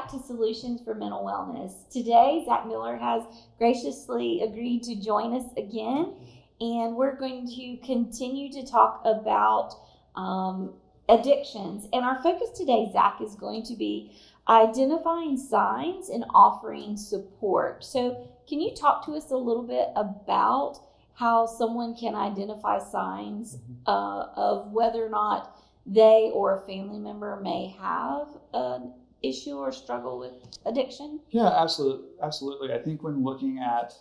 back to Solutions for Mental Wellness. Today, Zach Miller has graciously agreed to join us again, and we're going to continue to talk about addictions. And our focus today, Zach, is going to be identifying signs and offering support. So can you talk to us a little bit about how someone can identify signs of whether or not they or a family member may have an issue or struggle with addiction? Yeah, absolutely. I think when looking at,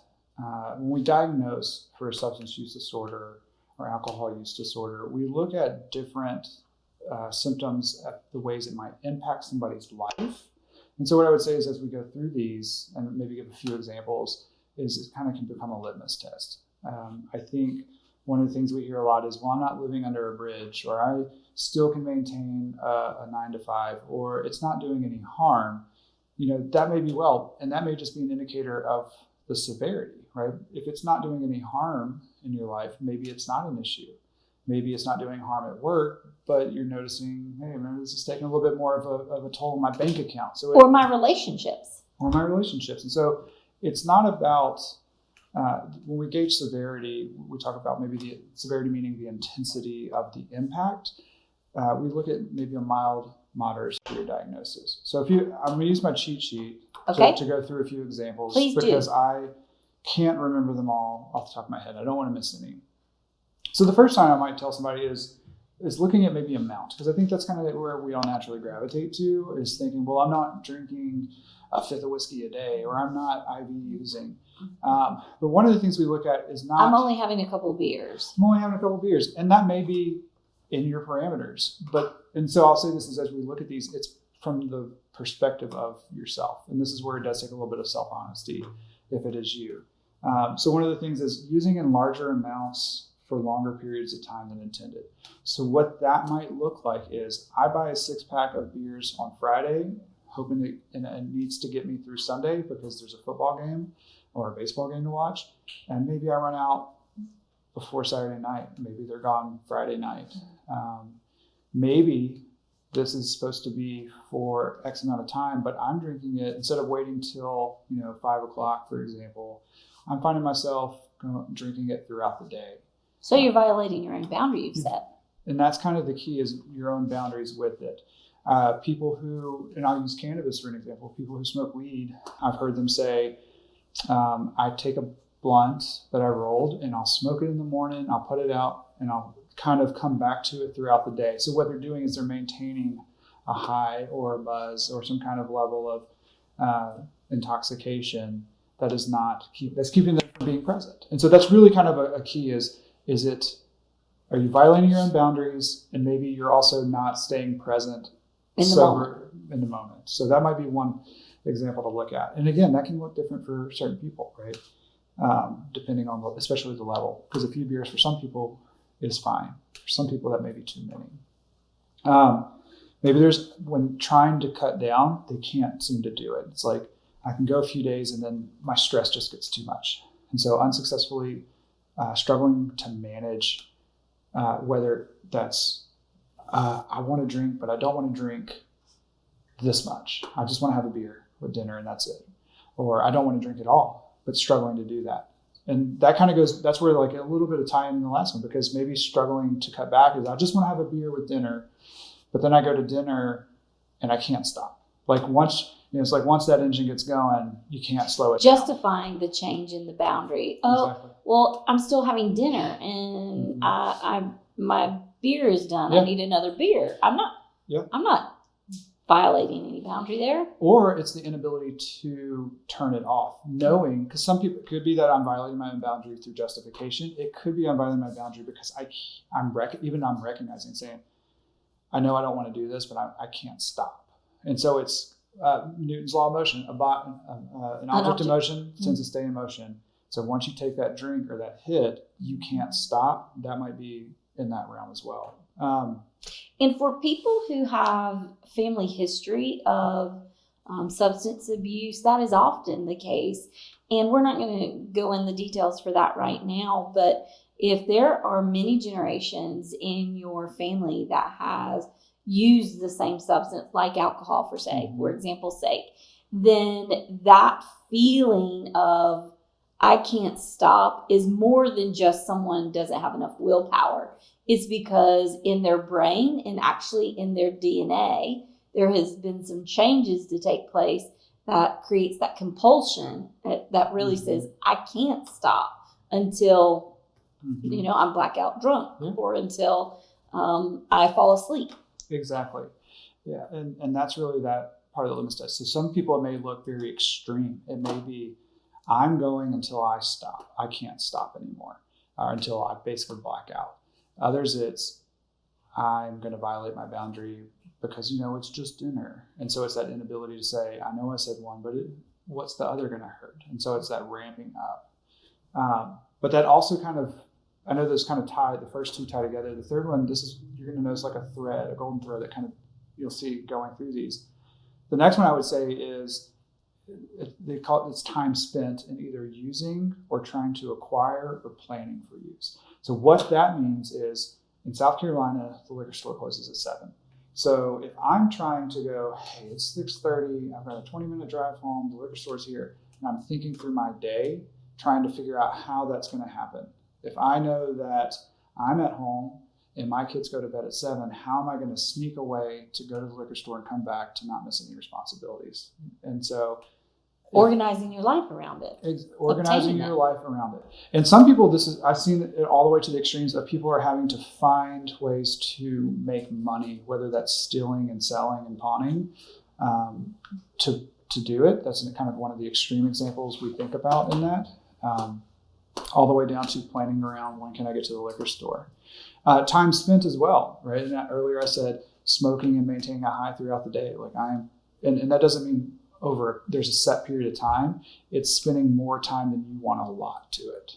when we diagnose for a substance use disorder or alcohol use disorder, we look at different symptoms, at the ways it might impact somebody's life. And so what I would say is, as we go through these and maybe give a few examples, is it kind of can become a litmus test. I think one of the things we hear a lot is, well, I'm not living under a bridge, or I still can maintain a 9 to 5, or it's not doing any harm. That may be well, and that may just be an indicator of the severity, right? If it's not doing any harm in your life, maybe it's not an issue. Maybe it's not doing harm at work, but you're noticing, hey, maybe this is taking a little bit more of a toll on my bank account. Or my relationships. And so it's not about, when we gauge severity, we talk about maybe the severity meaning the intensity of the impact. We look at maybe a mild, moderate, severe diagnosis. So I'm going to use my cheat sheet to go through a few examples. Please because do. I can't remember them all off the top of my head. I don't want to miss any. So the first sign I might tell somebody is looking at maybe amount, because I think that's kind of where we all naturally gravitate to, is thinking, well, I'm not drinking a fifth of whiskey a day, or I'm not IV using. But one of the things we look at is not... I'm only having a couple of beers. And that may be in your parameters. And so I'll say this is, as we look at these, it's from the perspective of yourself. And this is where it does take a little bit of self-honesty, if it is you. So one of the things is using in larger amounts for longer periods of time than intended. So what that might look like is, I buy a 6-pack of beers on Friday, hoping that it needs to get me through Sunday because there's a football game or a baseball game to watch. And maybe I run out before Saturday night. Maybe they're gone Friday night. Maybe this is supposed to be for X amount of time, but I'm drinking it instead of waiting till 5 o'clock, for example. I'm finding myself drinking it throughout the day. So you're violating your own boundary you've set. And that's kind of the key, is your own boundaries with it. People who, and I'll use cannabis for an example, people who smoke weed, I've heard them say, I take a blunt that I rolled and I'll smoke it in the morning, I'll put it out, and I'll kind of come back to it throughout the day. So what they're doing is they're maintaining a high or a buzz or some kind of level of intoxication that is that's keeping them from being present. And so that's really kind of a key are you violating your own boundaries, and maybe you're also not staying present in the moment. So that might be one example to look at. And again, that can look different for certain people, right? Depending on especially the level, because a few beers for some people is fine. For some people, that may be too many. Maybe when trying to cut down, they can't seem to do it. It's like, I can go a few days and then my stress just gets too much. And so unsuccessfully struggling to manage whether that's, I want to drink, but I don't want to drink this much. I just want to have a beer with dinner and that's it. Or I don't want to drink at all, but struggling to do that. And that kind of goes, that's where like a little bit of tie in the last one, because maybe struggling to cut back is, I just want to have a beer with dinner, but then I go to dinner and I can't stop. Like once that engine gets going, you can't slow it Justifying down. The change in the boundary. Exactly. Well, I'm still having dinner and my beer is done. I need another beer. I'm not violating any boundary there. Or it's the inability to turn it off, knowing, because some people, it could be that I'm violating my own boundary through justification. It could be I'm violating my boundary because I'm recognizing, saying, I know I don't want to do this, but I can't stop. And so it's Newton's law of motion. An object in motion tends to stay in motion. So once you take that drink or that hit, you can't stop. That might be in that realm as well. And for people who have family history of substance abuse, that is often the case. And we're not going to go in the details for that right now, but if there are many generations in your family that has use the same substance, like alcohol for Mm-hmm. example's sake, then that feeling of I can't stop is more than just someone doesn't have enough willpower. It's because in their brain and actually in their DNA, there has been some changes to take place that creates that compulsion that really Mm-hmm. says, I can't stop until, Mm-hmm. I'm blackout drunk Yeah. or until I fall asleep. Exactly. Yeah. And that's really that part of the litmus test. So some people, it may look very extreme. It may be, I'm going until I stop. I can't stop anymore, or until I basically black out. Others, it's, I'm going to violate my boundary because, it's just dinner. And so it's that inability to say, I know I said one, but what's the other going to hurt? And so it's that ramping up. But that also kind of, I know those kind of tie, the first two tie together. The third one, you're going to notice like a thread, a golden thread that kind of, you'll see going through these. The next one I would say is, they call it, it's time spent in either using or trying to acquire or planning for use. So what that means is, in South Carolina, the liquor store closes at 7. So if I'm trying to go, hey, it's 6:30, I've got a 20-minute drive home, the liquor store's here, and I'm thinking through my day, trying to figure out how that's going to happen. If I know that I'm at home and my kids go to bed at 7, how am I going to sneak away to go to the liquor store and come back to not miss any responsibilities? And so organizing your life around it. Organizing your life around it. And some people, I've seen it all the way to the extremes of people are having to find ways to make money, whether that's stealing and selling and pawning, to do it. That's kind of one of the extreme examples we think about in that, all the way down to planning around when can I get to the liquor store. Time spent as well, right? And earlier I said smoking and maintaining a high throughout the day. And that doesn't mean there's a set period of time. It's spending more time than you want to allot to it.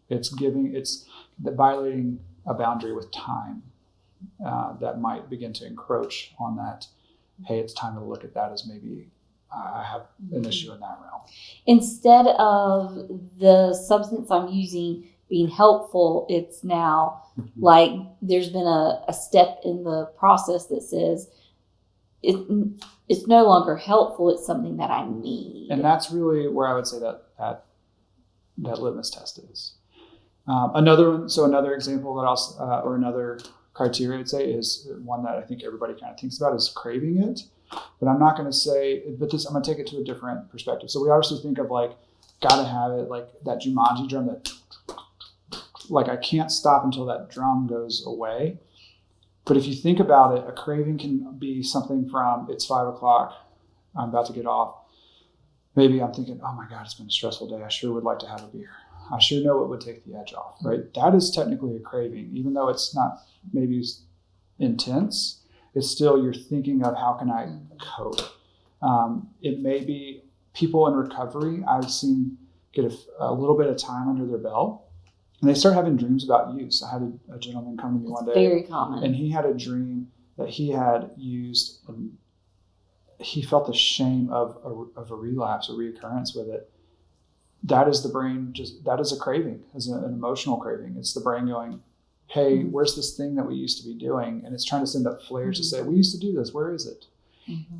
It's violating a boundary with time that might begin to encroach on that. Hey, it's time to look at that as maybe I have an issue in that realm. Instead of the substance I'm using being helpful, it's now like there's been a step in the process that says it's no longer helpful. It's something that I need. And that's really where I would say that litmus test is. Another example that or another criteria I'd say is one that I think everybody kind of thinks about is craving it. But I'm not going to say, I'm going to take it to a different perspective. So we obviously think of like, gotta have it, like that Jumanji drum that, like I can't stop until that drum goes away. But if you think about it, a craving can be something from, it's 5 o'clock, I'm about to get off. Maybe I'm thinking, oh my God, it's been a stressful day. I sure would like to have a beer. I sure know what would take the edge off, right? That is technically a craving, even though it's not maybe intense. It's still, you're thinking of how can I cope. It may be people in recovery I've seen get a little bit of time under their belt, and they start having dreams about use. I had a gentleman come to me one day. Very common. And he had a dream that he had used, and he felt the shame of a relapse, a reoccurrence with it. That is the brain, that is a craving, as an emotional craving. It's the brain going, hey, where's this thing that we used to be doing? And it's trying to send up flares to say, we used to do this, where is it?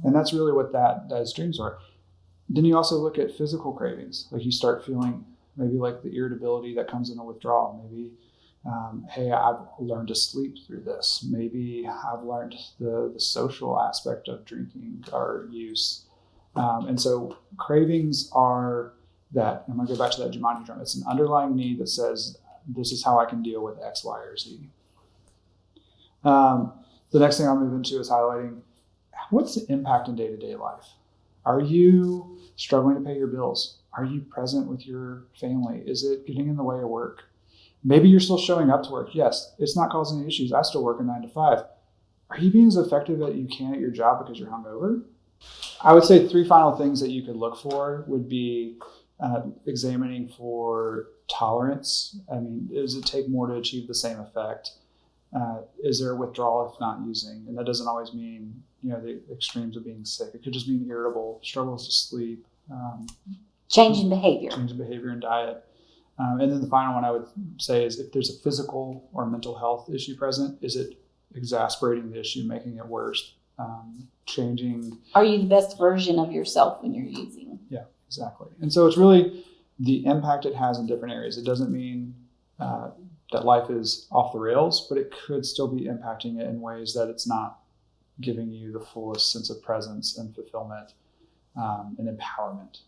And that's really what those dreams are. Then you also look at physical cravings. Like you start feeling maybe like the irritability that comes in a withdrawal. Maybe, hey, I've learned to sleep through this. Maybe I've learned the social aspect of drinking or use. And so cravings are that, I'm going to go back to that Jumanji drum. It's an underlying need that says, this is how I can deal with X, Y, or Z. The next thing I'll move into is highlighting what's the impact in day-to-day life. Are you struggling to pay your bills? Are you present with your family? Is it getting in the way of work? Maybe you're still showing up to work. Yes, it's not causing any issues. I still work a 9 to 5. Are you being as effective as you can at your job because you're hungover? I would say 3 final things that you could look for would be examining for tolerance. I mean, does it take more to achieve the same effect? Is there a withdrawal if not using? And that doesn't always mean, the extremes of being sick. It could just mean irritable, struggles to sleep. Changing behavior and diet. And then the final one I would say is if there's a physical or mental health issue present, is exasperating the issue, making it worse, changing. Are you the best version of yourself when you're using? Yeah, exactly. And so it's really the impact it has in different areas. It doesn't mean that life is off the rails, but it could still be impacting it in ways that it's not giving you the fullest sense of presence and fulfillment and empowerment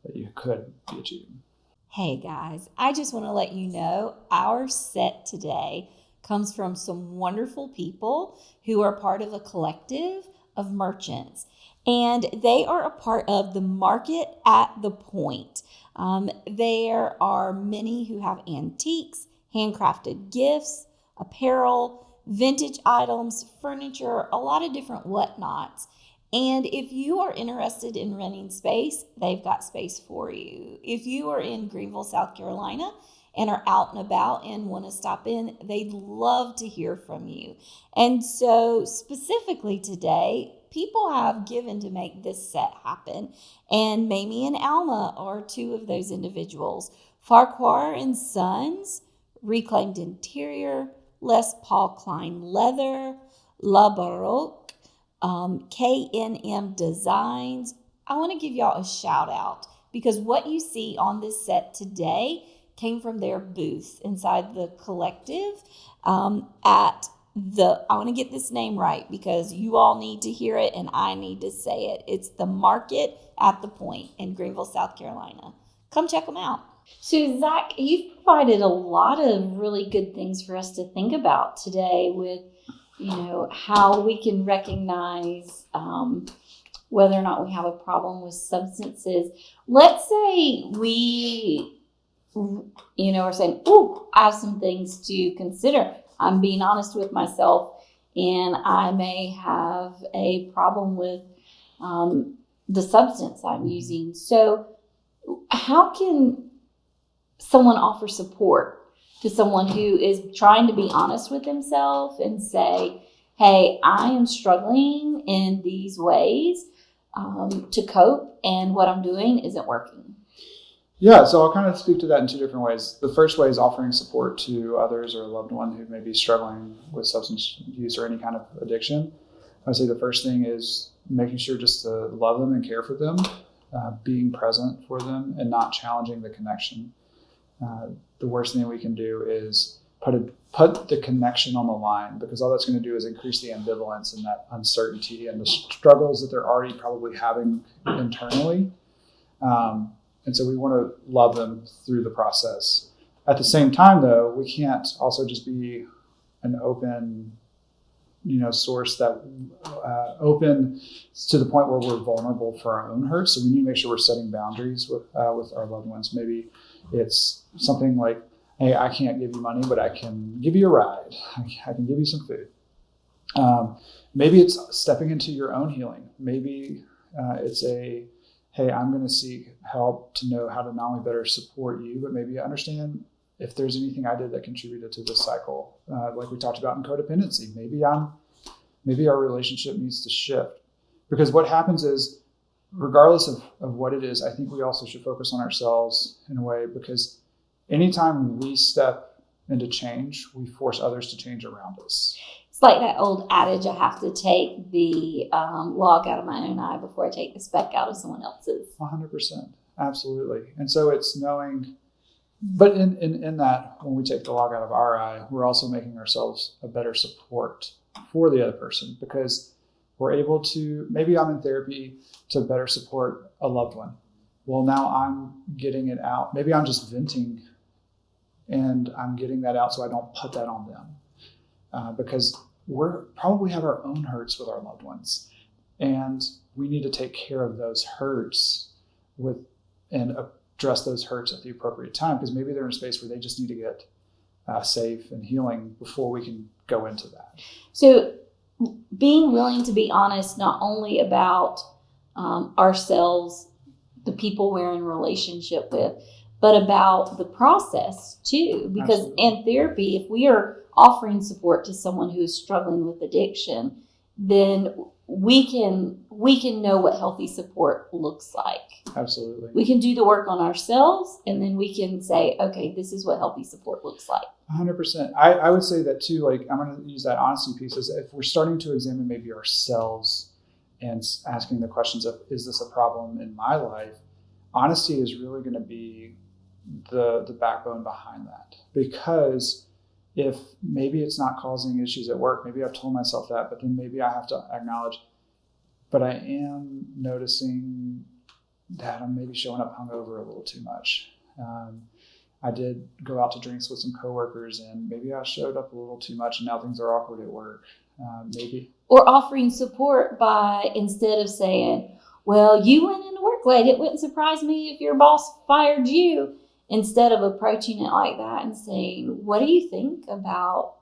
that you could be achieving. Hey guys, I just want to let you know our set today comes from some wonderful people who are part of a collective of merchants, and they are a part of the Market at the Point. There are many who have antiques, handcrafted gifts, apparel, vintage items, furniture, a lot of different whatnots. And if you are interested in renting space, they've got space for you. If you are in Greenville, South Carolina, and are out and about and want to stop in, they'd love to hear from you. And so specifically today, people have given to make this set happen. And Mamie and Alma are two of those individuals. Farquhar and Sons, Reclaimed Interior, Les Paul Klein Leather, La Baroque, K&M Designs. I want to give y'all a shout out because what you see on this set today came from their booth inside the collective I want to get this name right because you all need to hear it and I need to say it. It's the Market at the Point in Greenville, South Carolina. Come check them out. So Zach, you've provided a lot of really good things for us to think about today with how we can recognize whether or not we have a problem with substances. Let's say we, are saying, I have some things to consider. I'm being honest with myself, and I may have a problem with the substance I'm using. So how can someone offer support to someone who is trying to be honest with himself and say, hey, I am struggling in these ways to cope, and what I'm doing isn't working? Yeah, so I'll kind of speak to that in two different ways. The first way is offering support to others or a loved one who may be struggling with substance use or any kind of addiction. I would say the first thing is making sure just to love them and care for them, being present for them and not challenging the connection. The worst thing we can do is put the connection on the line, because all that's going to do is increase the ambivalence and that uncertainty and the struggles that they're already probably having internally. And so we want to love them through the process. At the same time, though, we can't also just be an open, source that open to the point where we're vulnerable for our own hurt. So we need to make sure we're setting boundaries with our loved ones. Maybe it's something like, hey, I can't give you money, but I can give you a ride. I can give you some food. Maybe it's stepping into your own healing. Maybe it's hey, I'm going to seek help to know how to not only better support you, but maybe understand if there's anything I did that contributed to this cycle. Like we talked about in codependency, maybe our relationship needs to shift. Because what happens is, regardless of what it is, I think we also should focus on ourselves in a way, because anytime we step into change, we force others to change around us. It's like that old adage, I have to take the log out of my own eye before I take the speck out of someone else's. 100%. Absolutely. And so it's knowing, but in that, when we take the log out of our eye, we're also making ourselves a better support for the other person, because we're able to, maybe I'm in therapy to better support a loved one. Well, now I'm getting it out. Maybe I'm just venting and I'm getting that out so I don't put that on them. Because we're probably have our own hurts with our loved ones, and we need to take care of those hurts and address those hurts at the appropriate time, because maybe they're in a space where they just need to get safe and healing before we can go into that. So being willing to be honest, not only about ourselves, the people we're in relationship with, but about the process too. Because Absolutely. In therapy, if we are offering support to someone who is struggling with addiction, then we can we can know what healthy support looks like. Absolutely. We can do the work on ourselves, and then we can say, okay, this is what healthy support looks like. 100%. I would say that too, like I'm going to use that honesty piece as if we're starting to examine maybe ourselves and asking the questions of, is this a problem in my life? Honesty is really going to be the backbone behind that, because if maybe it's not causing issues at work, maybe I've told myself that, but then maybe I have to acknowledge, but I am noticing that I'm maybe showing up hungover a little too much. I did go out to drinks with some coworkers, and maybe I showed up a little too much, and now things are awkward at work. Maybe. Or offering support by, instead of saying, well, you went into work late, it wouldn't surprise me if your boss fired you. Instead of approaching it like that and saying, what do you think about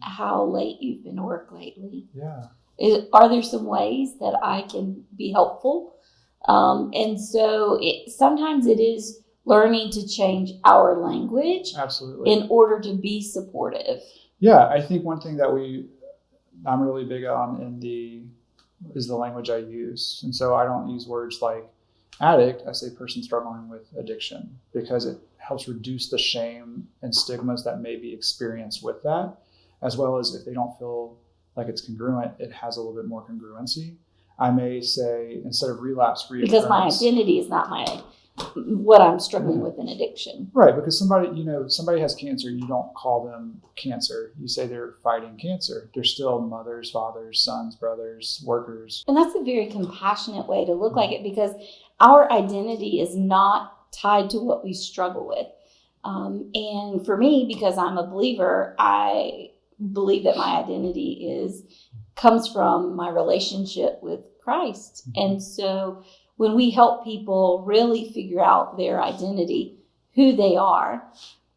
how late you've been to work lately? Yeah. Are there some ways that I can be helpful? And so sometimes it is learning to change our language. Absolutely. In order to be supportive. Yeah, I think one thing that I'm really big on is the language I use. And so I don't use words like addict. I say person struggling with addiction, because it helps reduce the shame and stigmas that may be experienced with that, as well as if they don't feel like it's congruent, it has a little bit more congruency. I may say, instead of relapse, reoccurrence. Because my identity is not what I'm struggling with in addiction. Right, because somebody has cancer, you don't call them cancer. You say they're fighting cancer. They're still mothers, fathers, sons, brothers, workers. And that's a very compassionate way to look like it, because our identity is not tied to what we struggle with. And for me, because I'm a believer, I believe that my identity comes from my relationship with Christ. And so when we help people really figure out their identity, who they are,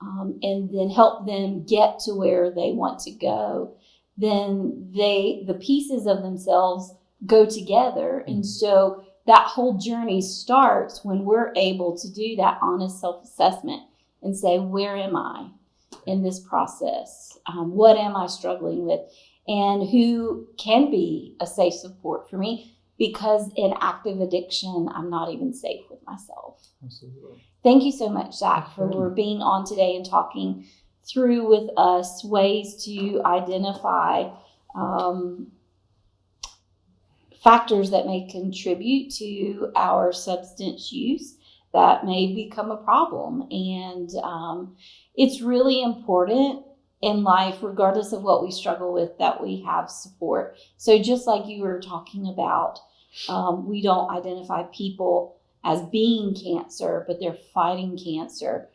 and then help them get to where they want to go, then the pieces of themselves go together. And so that whole journey starts when we're able to do that honest self-assessment and say, where am I in this process? What am I struggling with? And who can be a safe support for me? Because in active addiction, I'm not even safe with myself. Absolutely. Thank you so much, Zach, for being on today and talking through with us ways to identify factors that may contribute to our substance use that may become a problem. And it's really important in life, regardless of what we struggle with, that we have support. So just like you were talking about, we don't identify people as being cancer, but they're fighting cancer.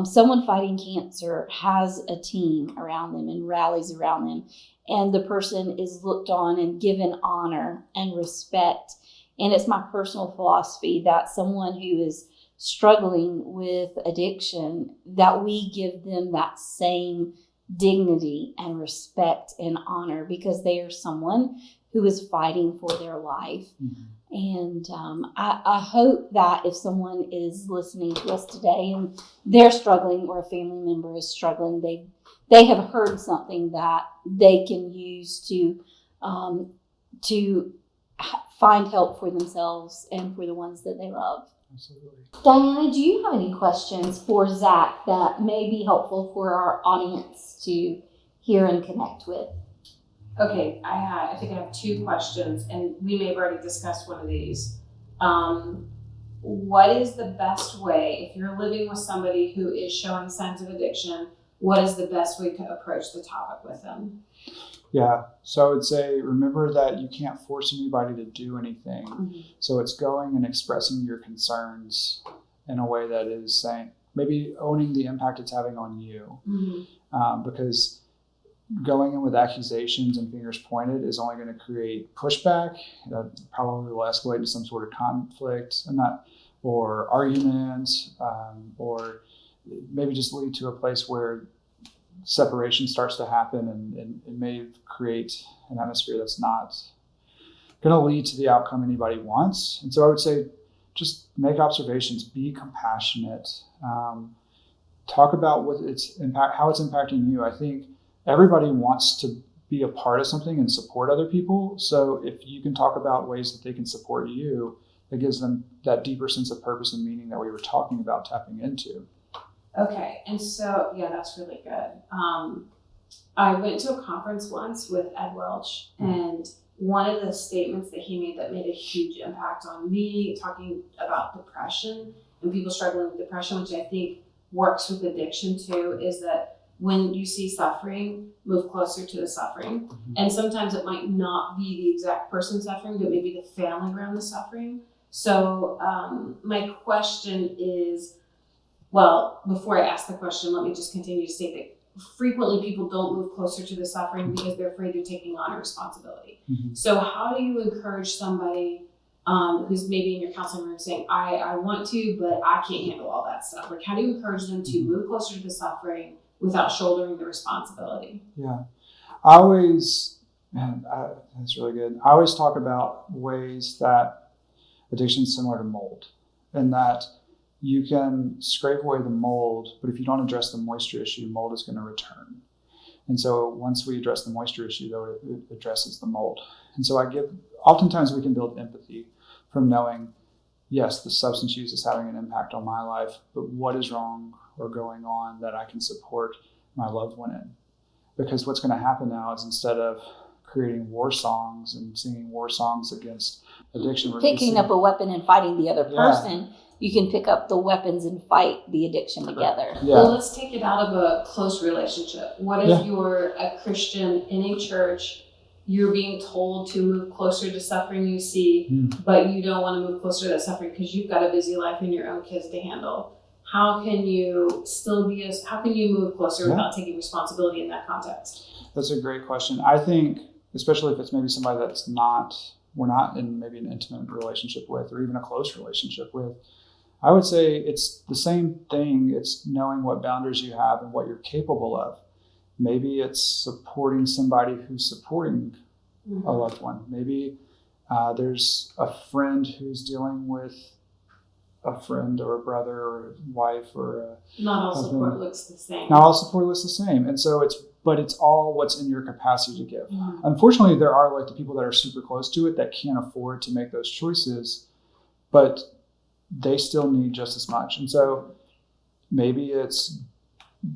Someone fighting cancer has a team around them and rallies around them, and the person is looked on and given honor and respect. And it's my personal philosophy that someone who is struggling with addiction, that we give them that same dignity and respect and honor, because they are someone who is fighting for their life. And I hope that if someone is listening to us today and they're struggling, or a family member is struggling, they have heard something that they can use to find help for themselves and for the ones that they love. Absolutely. Diana, do you have any questions for Zach that may be helpful for our audience to hear and connect with? Okay, I think I have two questions, and we may have already discussed one of these. What is the best way, if you're living with somebody who is showing signs of addiction, what is the best way to approach the topic with them? Yeah, so I would say, remember that you can't force anybody to do anything. So it's going and expressing your concerns in a way that is saying, maybe owning the impact it's having on you. Because going in with accusations and fingers pointed is only going to create pushback. That probably will escalate to some sort of conflict, or arguments, or maybe just lead to a place where separation starts to happen, and it may create an atmosphere that's not going to lead to the outcome anybody wants. And so I would say, just make observations, be compassionate, talk about how it's impacting you. I think everybody wants to be a part of something and support other people. So if you can talk about ways that they can support you, it gives them that deeper sense of purpose and meaning that we were talking about tapping into. Okay, and so, yeah, that's really good. I went to a conference once with Ed Welch, and one of the statements that he made that made a huge impact on me, talking about depression and people struggling with depression, which I think works with addiction too, is that when you see suffering, move closer to the suffering. And sometimes it might not be the exact person suffering, but maybe the family around the suffering. So my question is, well, before I ask the question, let me just continue to state that frequently people don't move closer to the suffering because they're afraid they're taking on a responsibility. So how do you encourage somebody who's maybe in your counseling room saying, I want to, but I can't handle all that stuff? Like, how do you encourage them to move closer to the suffering without shouldering the responsibility? Yeah. I always, that's really good. I always talk about ways that addiction is similar to mold, and that you can scrape away the mold, but if you don't address the moisture issue, mold is going to return. And so once we address the moisture issue, though, it addresses the mold. And so oftentimes we can build empathy from knowing, yes, the substance use is having an impact on my life, but what is wrong or going on that I can support my loved one in? Because what's going to happen now is, instead of creating war songs and singing war songs against addiction, we're picking up a weapon and fighting the other person, you can pick up the weapons and fight the addiction together. Yeah. Well, let's take it out of a close relationship. What if you're a Christian in a church, you're being told to move closer to suffering you see, but you don't want to move closer to that suffering because you've got a busy life and your own kids to handle? How can you how can you move closer without taking responsibility in that context? That's a great question. I think, especially if it's maybe somebody we're not in maybe an intimate relationship with, or even a close relationship with, I would say it's the same thing. It's knowing what boundaries you have and what you're capable of. Maybe it's supporting somebody who's supporting a loved one. Maybe there's a friend who's dealing with a friend or a brother or a wife or a Not all husband. support looks the same. Not all support looks the same. And so it's all what's in your capacity to give. Unfortunately, there are like the people that are super close to it that can't afford to make those choices, but they still need just as much. And so maybe it's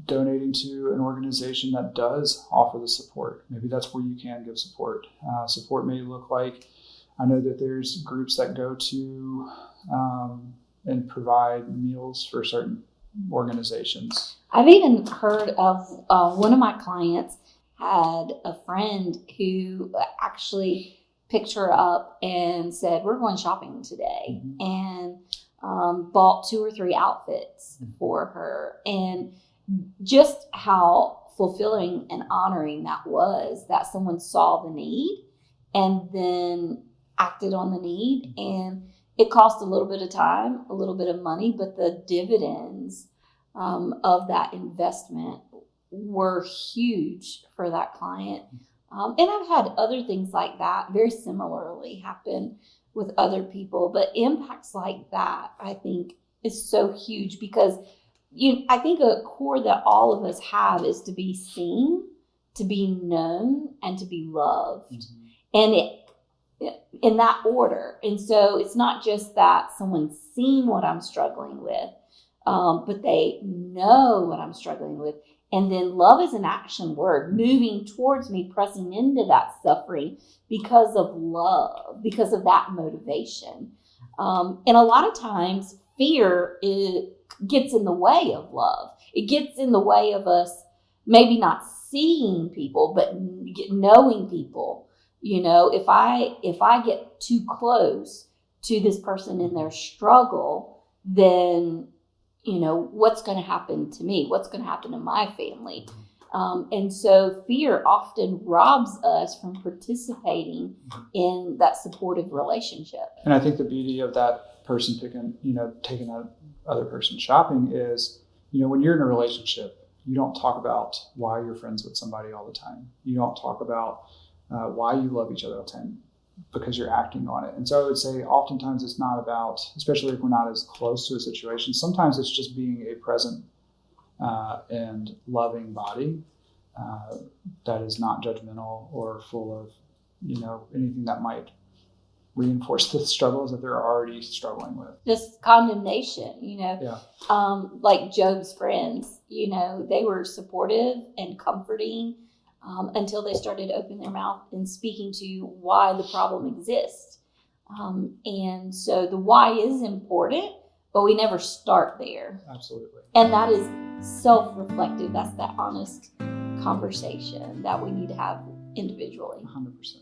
donating to an organization that does offer the support. Maybe that's where you can give support. Support may look like, I know that there's groups that go to and provide meals for certain organizations. I've even heard of one of my clients had a friend who actually picked her up and said, we're going shopping today, and bought 2 or 3 outfits for her. And just how fulfilling and honoring that was, that someone saw the need and then acted on the need. And it cost a little bit of time, a little bit of money, but the dividends of that investment were huge for that client. And I've had other things like that very similarly happen with other people, but impacts like that, I think, is so huge, because I think a core that all of us have is to be seen, to be known, and to be loved. And in that order. And so it's not just that someone's seen what I'm struggling with, but they know what I'm struggling with. And then love is an action word, moving towards me, pressing into that suffering because of love, because of that motivation. And a lot of times fear gets in the way of love. It gets in the way of us maybe not seeing people, but knowing people. You know, if I get too close to this person in their struggle, then, you know, what's going to happen to me? What's going to happen to my family? And so fear often robs us from participating in that supportive relationship. And I think the beauty of that person taking that other person shopping is, when you're in a relationship, you don't talk about why you're friends with somebody all the time. You don't talk about why you love each other all the time, because you're acting on it. And so I would say oftentimes it's not about, especially if we're not as close to a situation, sometimes it's just being a present and loving body that is not judgmental or full of, anything that might reinforce the struggles that they're already struggling with. Just condemnation, Yeah. Like Job's friends, they were supportive and comforting until they started opening their mouth and speaking to why the problem exists. And so the why is important, but we never start there. Absolutely. And that is self-reflective. That's that honest conversation that we need to have individually. 100%.